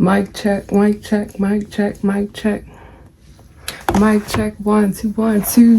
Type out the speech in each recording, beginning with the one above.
Mic check, mic check, mic check, mic check. Mic check, 1 2 1 2.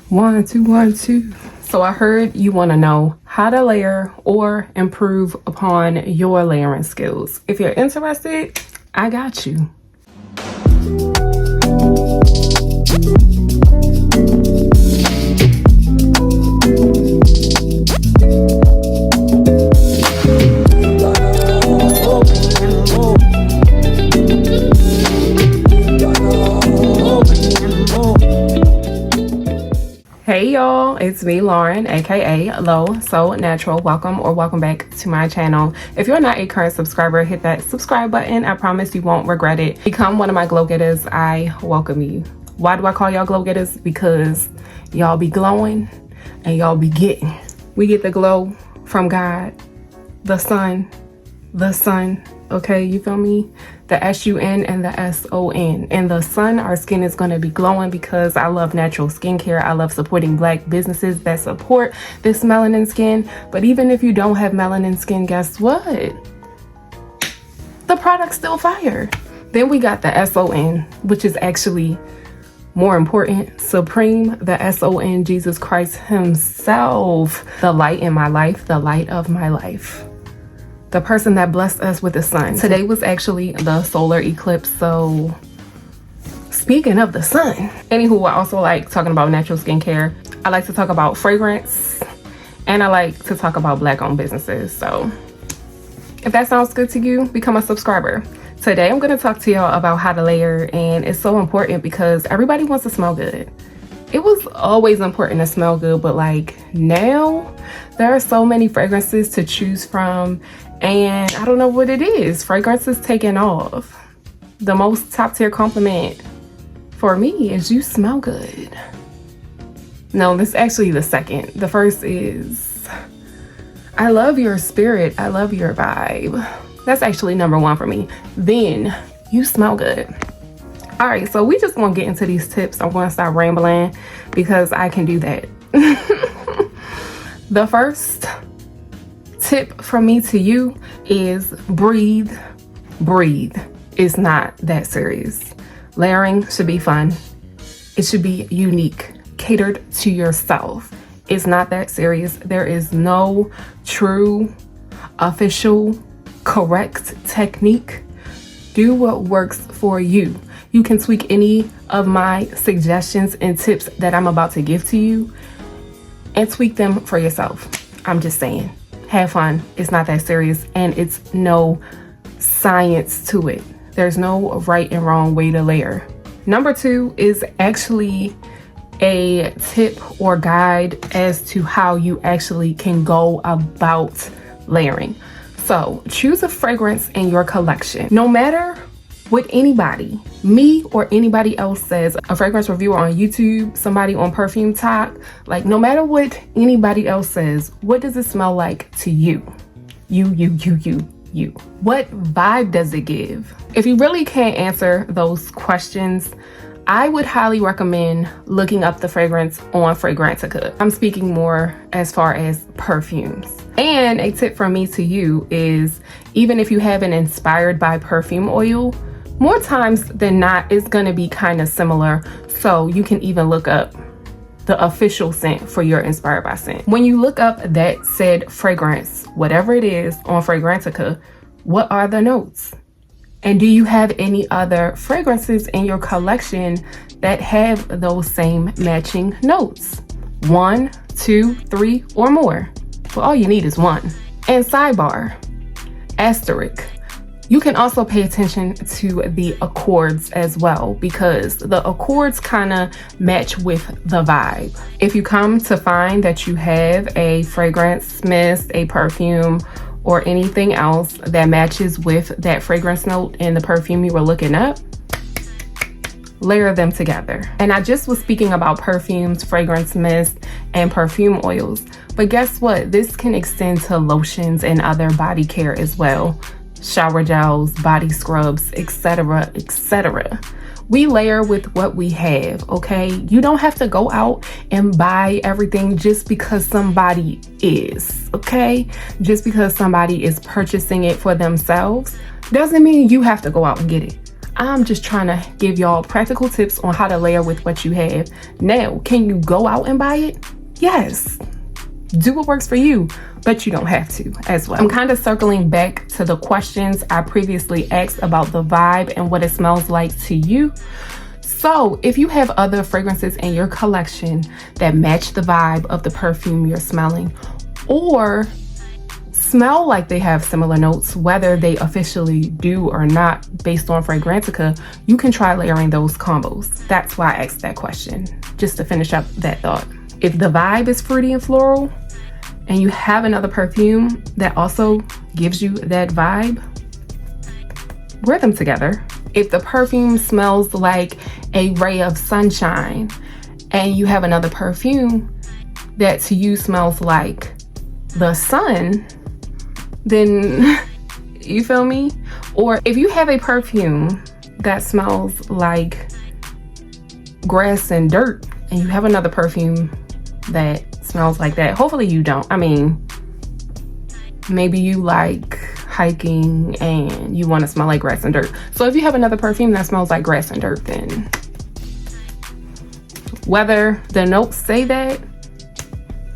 1 2 1 2. So I heard you want to know how to layer or improve upon your layering skills. If you're interested, I got you. Hey y'all, it's me Lauren, aka Low So Natural. Welcome back to my channel. If you're not a current subscriber, hit that subscribe button. I promise you won't regret it. Become one of my glow getters. I welcome you. Why do I call y'all glow getters? Because y'all be glowing and y'all be getting. We get the glow from God, the sun, okay, you feel me? The S-U-N and the S-O-N. And the sun, our skin is going to be glowing because I love natural skincare. I love supporting Black businesses that support this melanin skin. But even if you don't have melanin skin, guess what? The product's still fire. Then we got the S-O-N, which is actually more important, Supreme, the S-O-N, Jesus Christ himself. The light in my life, the light of my life. The person that blessed us with the sun. Today was actually the solar eclipse, so speaking of the sun. Anywho, I also like talking about natural skincare. I like to talk about fragrance, and I like to talk about Black-owned businesses. So if that sounds good to you, become a subscriber. Today I'm gonna talk to y'all about how to layer, and it's so important because everybody wants to smell good. It was always important to smell good, but like now there are so many fragrances to choose from, and I don't know what it is. Fragrance is taking off. The most top tier compliment for me is you smell good. No, this is actually the second. The first is I love your spirit. I love your vibe. That's actually number one for me. Then you smell good. All right, so we just gonna get into these tips. I'm gonna stop rambling because I can do that. The first tip from me to you is breathe. It's not that serious. Layering should be fun. It should be unique, catered to yourself. It's not that serious. There is no true, official, correct technique. Do what works for you. You can tweak any of my suggestions and tips that I'm about to give to you and tweak them for yourself. I'm just saying, have fun. It's not that serious, and it's no science to it. There's no right and wrong way to layer. Number two is actually a tip or guide as to how you actually can go about layering. So choose a fragrance in your collection. No matter what anybody, me or anybody else says, a fragrance reviewer on YouTube, somebody on Perfume Talk, like no matter what anybody else says, what does it smell like to you? You. What vibe does it give? If you really can't answer those questions, I would highly recommend looking up the fragrance on Fragrantica. I'm speaking more as far as perfumes. And a tip from me to you is, even if you haven't inspired by perfume oil, more times than not, it's gonna be kind of similar. So you can even look up the official scent for your inspired by scent. When you look up that said fragrance, whatever it is on Fragrantica, what are the notes? And do you have any other fragrances in your collection that have those same matching notes? 1, 2, 3, or more. Well, all you need is one. And sidebar, asterisk, you can also pay attention to the accords as well, because the accords kind of match with the vibe. If you come to find that you have a fragrance, mist, a perfume, or anything else that matches with that fragrance note in the perfume you were looking up, layer them together. And I just was speaking about perfumes, fragrance mist, and perfume oils. But guess what? This can extend to lotions and other body care as well. Shower gels, body scrubs, etc., etc. We layer with what we have, okay? You don't have to go out and buy everything just because somebody is, okay? Just because somebody is purchasing it for themselves Doesn't mean you have to go out and get it. I'm just trying to give y'all practical tips on how to layer with what you have. Now, can you go out and buy it? Yes. Do what works for you, but you don't have to as well. I'm kind of circling back to the questions I previously asked about the vibe and what it smells like to you. So if you have other fragrances in your collection that match the vibe of the perfume you're smelling, or smell like they have similar notes, whether they officially do or not based on Fragrantica, you can try layering those combos. That's why I asked that question, just to finish up that thought. If the vibe is fruity and floral, and you have another perfume that also gives you that vibe, wear them together. If the perfume smells like a ray of sunshine, and you have another perfume that to you smells like the sun, then you feel me? Or if you have a perfume that smells like grass and dirt, and you have another perfume that smells like that, hopefully you don't. I mean, maybe you like hiking and you want to smell like grass and dirt. So if you have another perfume that smells like grass and dirt, then whether the notes say that,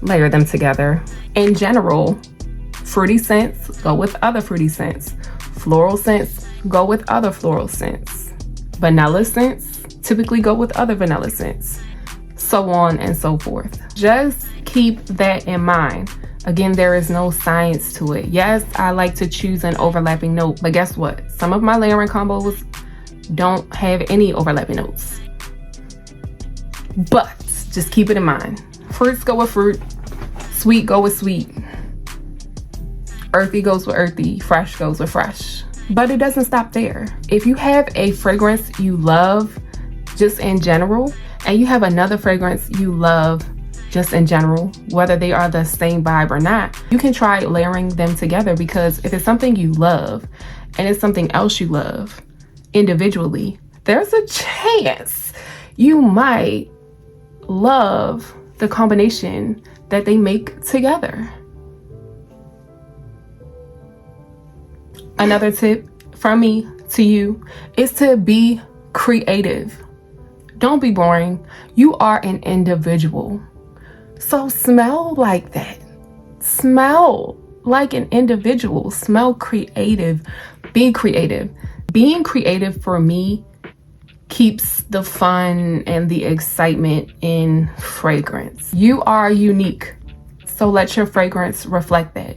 layer them together. In general, fruity scents go with other fruity scents. Floral scents go with other floral scents. Vanilla scents typically go with other vanilla scents. So on and so forth. Just keep that in mind. Again, there is no science to it. Yes, I like to choose an overlapping note, but guess what? Some of my layering combos don't have any overlapping notes. But just keep it in mind. Fruits go with fruit. Sweet go with sweet. Earthy goes with earthy. Fresh goes with fresh. But it doesn't stop there. If you have a fragrance you love just in general, and you have another fragrance you love just in general, whether they are the same vibe or not, you can try layering them together, because if it's something you love and it's something else you love individually, there's a chance you might love the combination that they make together. Another tip from me to you is to be creative. Don't be boring. You are an individual. So smell like that. Smell like an individual. Smell creative. Be creative. Being creative for me keeps the fun and the excitement in fragrance. You are unique, so let your fragrance reflect that.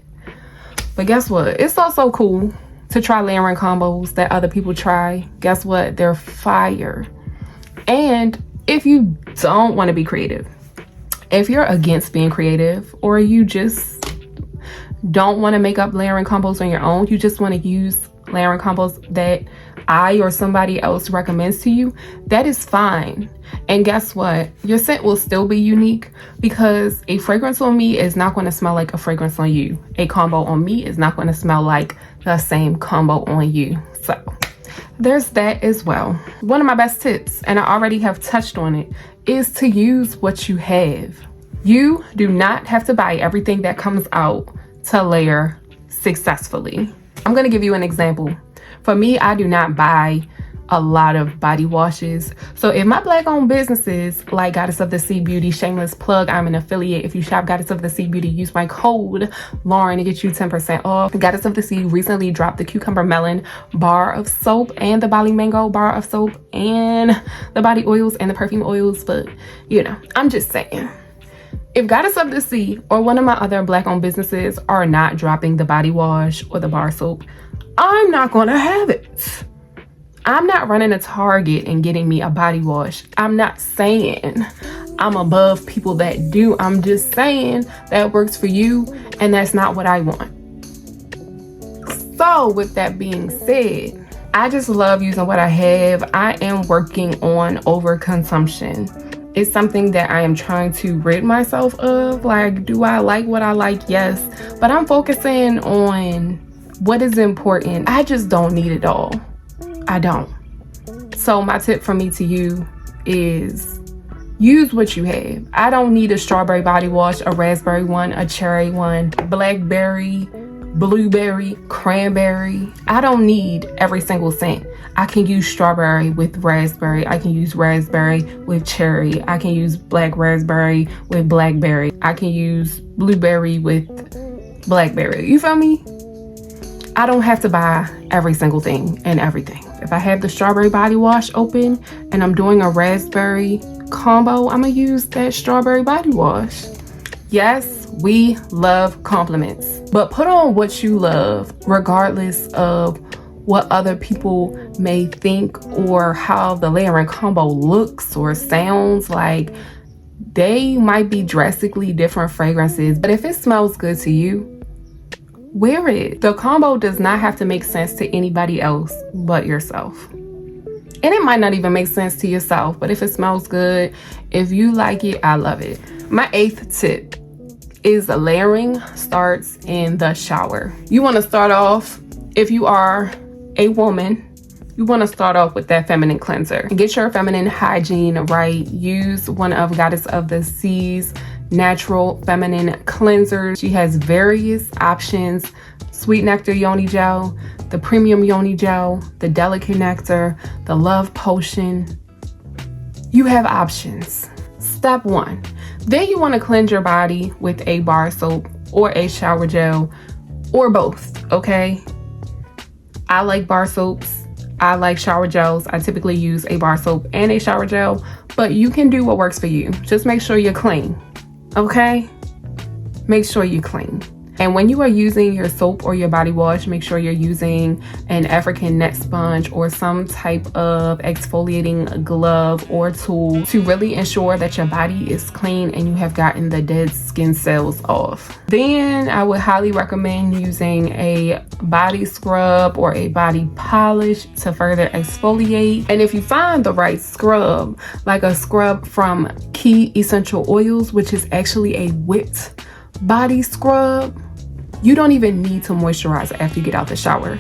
But guess what? It's also cool to try layering combos that other people try. Guess what? They're fire. And if you don't want to be creative, if you're against being creative, or you just don't want to make up layering combos on your own, you just want to use layering combos that I or somebody else recommends to you, that is fine. And guess what? Your scent will still be unique, because a fragrance on me is not going to smell like a fragrance on you. A combo on me is not going to smell like the same combo on you. So there's that as well. One of my best tips, and I already have touched on it, is to use what you have. You do not have to buy everything that comes out to layer successfully. I'm going to give you an example. For me, I do not buy a lot of body washes. So if my black owned businesses like Goddess of the Sea Beauty, shameless plug, I'm an affiliate. If you shop Goddess of the Sea Beauty, use my code Lauren to get you 10% off. Goddess of the Sea recently dropped the cucumber melon bar of soap and the Bali mango bar of soap and the body oils and the perfume oils. But you know, I'm just saying, if Goddess of the Sea or one of my other black owned businesses are not dropping the body wash or the bar soap, I'm not gonna have it. I'm not running a Target and getting me a body wash. I'm not saying I'm above people that do. I'm just saying that works for you, and that's not what I want. So with that being said, I just love using what I have. I am working on overconsumption. It's something that I am trying to rid myself of. Like, do I like what I like? Yes. But I'm focusing on what is important. I just don't need it all. I don't. So my tip from me to you is use what you have. I don't need a strawberry body wash, a raspberry one, a cherry one, blackberry, blueberry, cranberry. I don't need every single scent. I can use strawberry with raspberry. I can use raspberry with cherry. I can use black raspberry with blackberry. I can use blueberry with blackberry. You feel me? I don't have to buy every single thing and everything. If I have the strawberry body wash open and I'm doing a raspberry combo, I'm gonna use that strawberry body wash. Yes, we love compliments, but put on what you love, regardless of what other people may think or how the layering combo looks or sounds. Like, they might be drastically different fragrances, but if it smells good to you, wear it. The combo does not have to make sense to anybody else but yourself. And it might not even make sense to yourself, but if it smells good, if you like it, I love it. My 8th tip is layering starts in the shower. You want to start off, if you are a woman, you want to start off with that feminine cleanser. Get your feminine hygiene right. Use one of Goddess of the Sea's natural feminine cleansers. She has various options: Sweet Nectar Yoni Gel, the Premium Yoni Gel, the Delicate Nectar, the Love Potion. You have options. Step 1. Then you want to cleanse your body with a bar soap or a shower gel or both, okay? I like bar soaps. I like shower gels. I typically use a bar soap and a shower gel, but you can do what works for you. Just make sure you're clean, okay? Make sure you're clean. And when you are using your soap or your body wash, make sure you're using an African net sponge or some type of exfoliating glove or tool to really ensure that your body is clean and you have gotten the dead skin cells off. Then I would highly recommend using a body scrub or a body polish to further exfoliate. And if you find the right scrub, like a scrub from Key Essential Oils, which is actually a whipped body scrub, you don't even need to moisturize after you get out the shower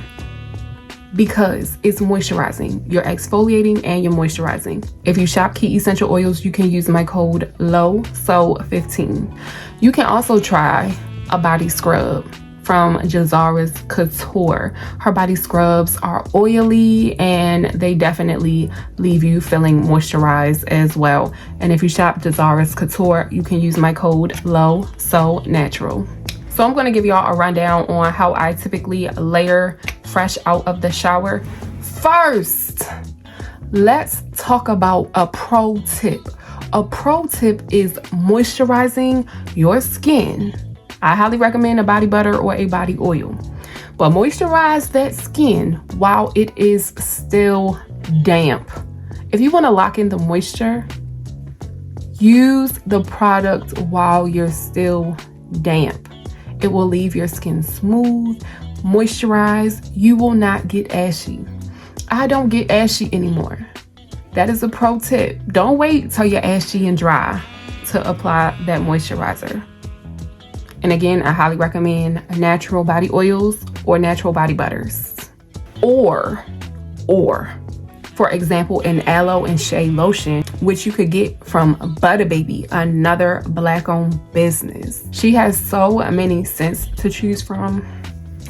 because it's moisturizing. You're exfoliating and you're moisturizing. If you shop Key Essential Oils, you can use my code LOWSO15. You can also try a body scrub from Jahzara's Kouture. Her body scrubs are oily and they definitely leave you feeling moisturized as well. And if you shop Jahzara's Kouture, you can use my code LOWSONatural. So I'm going to give y'all a rundown on how I typically layer fresh out of the shower. First, let's talk about a pro tip. A pro tip is moisturizing your skin. I highly recommend a body butter or a body oil, but moisturize that skin while it is still damp. If you want to lock in the moisture, use the product while you're still damp. It will leave your skin smooth, moisturized. You will not get ashy. I don't get ashy anymore. That is a pro tip. Don't wait till you're ashy and dry to apply that moisturizer. And again, I highly recommend natural body oils or natural body butters. Or, for example, an aloe and shea lotion, which you could get from Buttahbaby, another Black-owned business. She has so many scents to choose from.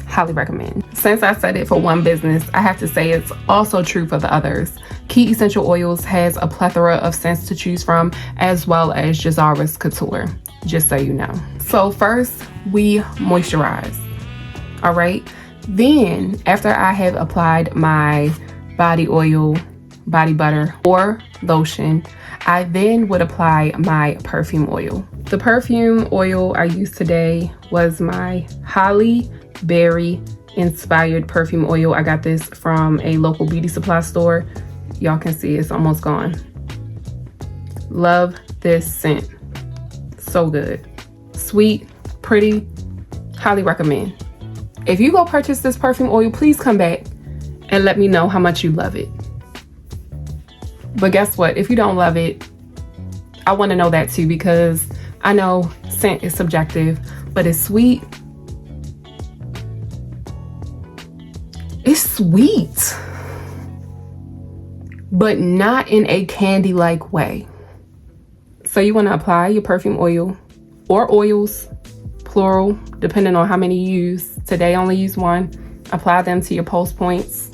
Highly recommend. Since I said it for one business, I have to say it's also true for the others. Key Essential Oils has a plethora of scents to choose from, as well as Jahzara's Kouture, just so you know. So first, we moisturize, all right? Then, after I have applied my body oil, body butter, or lotion, I then would apply my perfume oil. The perfume oil I used today was my Holly Berry inspired perfume oil. I got this from a local beauty supply store. Y'all can see it's almost gone. Love this scent. So good. Sweet, pretty, highly recommend. If you go purchase this perfume oil, please come back and let me know how much you love it. But guess what? If you don't love it, I want to know that too, because I know scent is subjective, but it's sweet. It's sweet, but not in a candy-like way. So you want to apply your perfume oil or oils, plural, depending on how many you use. Today, only use one. Apply them to your pulse points.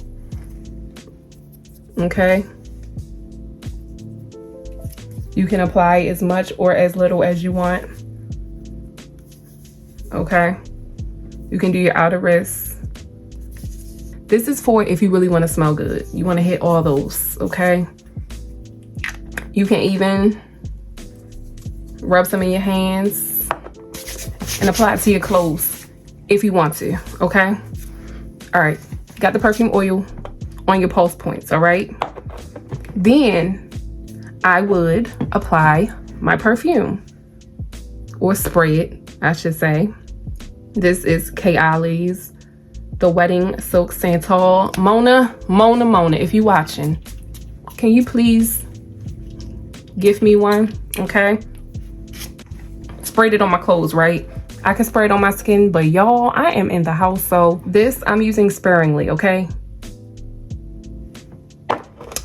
Okay. You can apply as much or as little as you want. Okay. You can do your outer wrists. This is for if you really want to smell good. You want to hit all those, okay? You can even rub some in your hands and apply it to your clothes if you want to, okay? All right, got the perfume oil on your pulse points, all right? Then I would apply my perfume, or spray it, I should say. This is Kayali's The Wedding Silk Santal. Mona, if you watching, can you please give me one, okay? Sprayed it on my clothes, right? I can spray it on my skin, but y'all, I am in the house, so this I'm using sparingly, okay?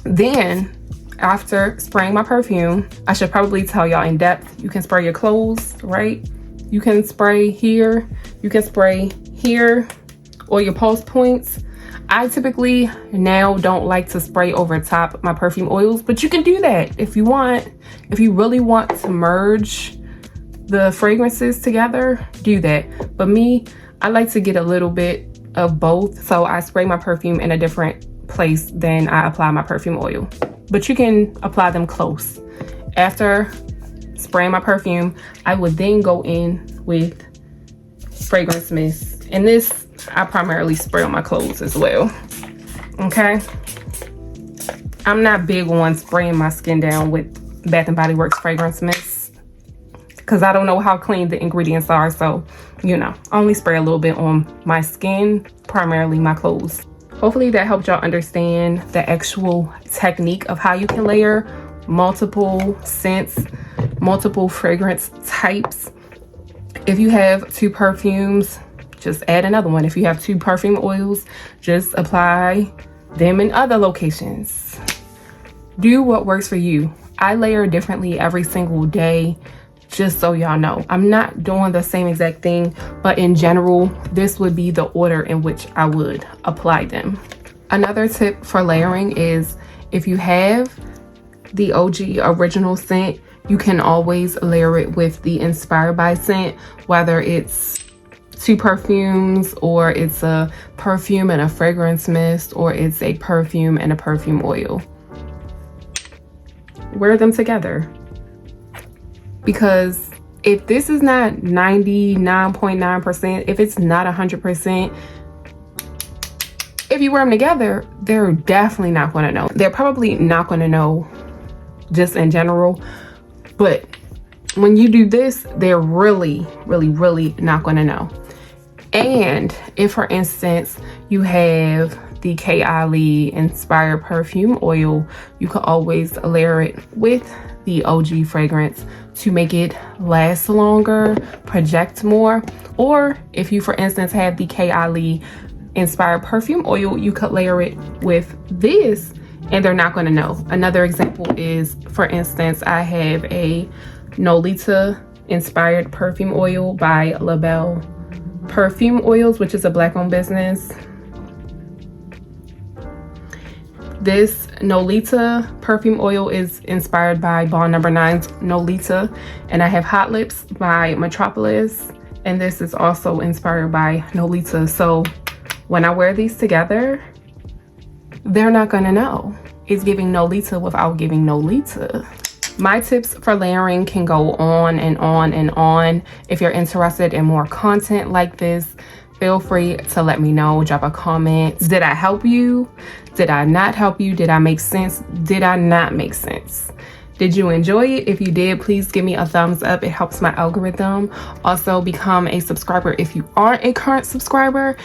Then, after spraying my perfume, I should probably tell y'all in depth, you can spray your clothes, right? You can spray here, you can spray here, or your pulse points. I typically now don't like to spray over top my perfume oils, but you can do that if you want. If you really want to merge the fragrances together, do that. But me, I like to get a little bit of both, so I spray my perfume in a different place than I apply my perfume oil. But you can apply them close. After spraying my perfume, I would then go in with fragrance mist, and this I primarily spray on my clothes as well, okay? I'm not big on spraying my skin down with Bath & Body Works fragrance mist because I don't know how clean the ingredients are, so, you know, I only spray a little bit on my skin, primarily my clothes. Hopefully that helped y'all understand the actual technique of how you can layer multiple scents, multiple fragrance types. If you have 2 perfumes, just add another one. If you have 2 perfume oils, just apply them in other locations. Do what works for you. I layer differently every single day, just so y'all know. I'm not doing the same exact thing, but in general, this would be the order in which I would apply them. Another tip for layering is if you have the OG original scent, you can always layer it with the Inspired by scent, whether it's 2 perfumes, or it's a perfume and a fragrance mist, or it's a perfume and a perfume oil. Wear them together. Because if this is not 99.9%, if it's not 100%, if you wear them together, they're definitely not going to know. They're probably not going to know just in general, but when you do this, they're really not going to know. And if, for instance, you have the Kayali inspired perfume oil, you can always layer it with the OG fragrance to make it last longer, project more. Or if you, for instance, have the Kayali inspired perfume oil, you could layer it with this and they're not going to know. Another example is, for instance, I have a Nolita inspired perfume oil by Belle Perfume Oils, which is a Black-owned business. This Nolita perfume oil is inspired by Bond No. 9's Nolita, and I have Hot Lips by Metropolis, and this is also inspired by Nolita. So when I wear these together, they're not gonna know. It's giving Nolita without giving Nolita. My tips for layering can go on and on and on. If you're interested in more content like this, feel free to let me know. Drop a comment. Did I help you? Did I not help you? Did I make sense? Did I not make sense? Did you enjoy it? If you did, please give me a thumbs up. It helps my algorithm. Also, become a subscriber if you aren't a current subscriber.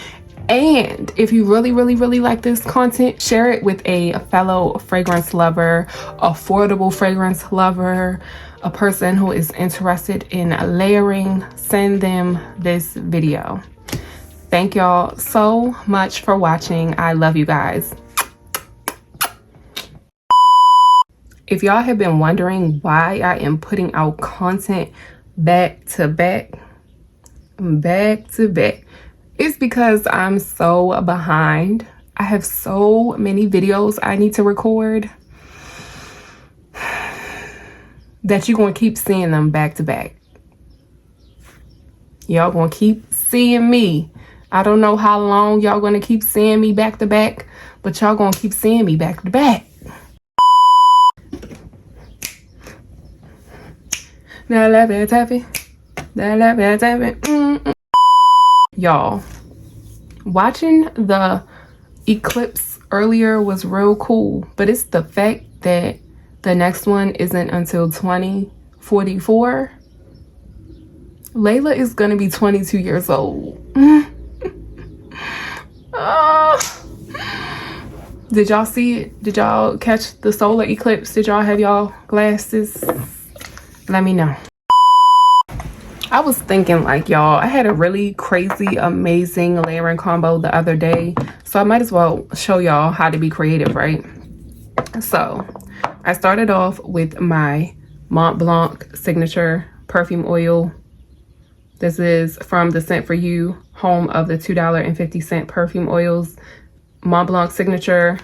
And if you really like this content, share it with a fellow fragrance lover, affordable fragrance lover, a person who is interested in layering. Send them this video. Thank y'all so much for watching. I love you guys. If y'all have been wondering why I am putting out content back to back, back to back. It's because I'm so behind. I have so many videos I need to record that you're going to keep seeing them back to back. Y'all going to keep seeing me. I don't know how long y'all going to keep seeing me back to back, but y'all going to keep seeing me back to back. Y'all, watching the eclipse earlier was real cool, but it's the fact that the next one isn't until 2044. Layla is gonna be 22 years old. Did y'all see it? Did y'all catch the solar eclipse? Did y'all have y'all glasses? Let me know. I was thinking, like, y'all, I had a really crazy, amazing layering combo the other day, so I might as well show y'all how to be creative, right? So I started off with my Mont Blanc signature perfume oil. This is from the Scent For You, home of the $2.50 perfume oils. Mont Blanc signature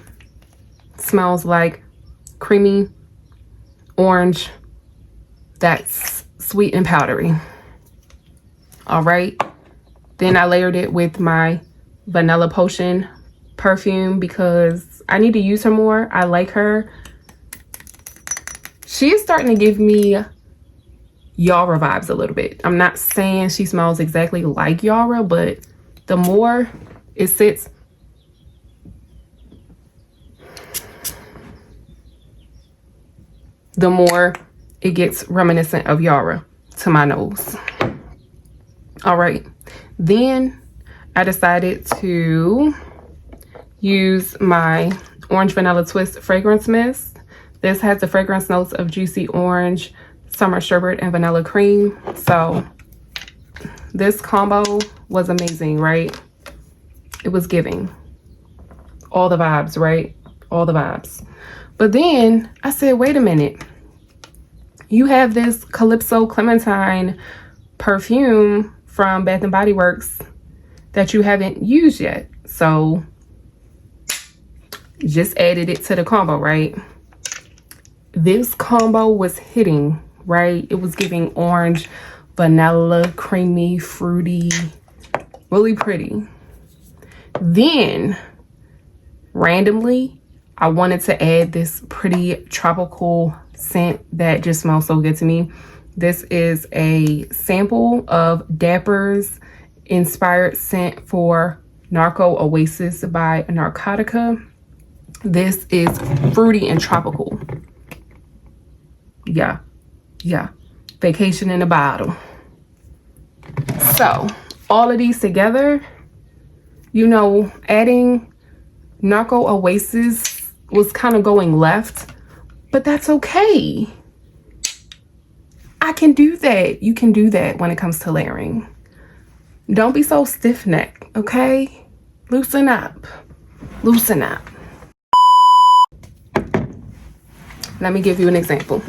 smells like creamy orange that's sweet and powdery. All right, then I layered it with my Vanilla Potion perfume because I need to use her more. I like her. She is starting to give me Yara vibes a little bit. I'm not saying she smells exactly like Yara, but the more it sits, the more it gets reminiscent of Yara to my nose. All right, then I decided to use my Orange Vanilla Twist fragrance mist. This has the fragrance notes of juicy orange, summer sherbet, and vanilla cream. So this combo was amazing, right? It was giving all the vibes, right? All the vibes. But then I said, wait a minute. You have this Calypso Clementine perfume from Bath and Body Works that you haven't used yet. So just added it to the combo, right? This combo was hitting, right? It was giving orange, vanilla, creamy, fruity, really pretty. Then randomly, I wanted to add this pretty tropical scent that just smells so good to me. This is a sample of Dapper's inspired scent for Narco Oasis by Narcotica. This is fruity and tropical. Yeah. Vacation in a bottle. So all of these together, you know, adding Narco Oasis was kind of going left, but that's okay. I can do that. You can do that when it comes to layering. Don't be so stiff-necked, okay? Loosen up. Loosen up. Let me give you an example.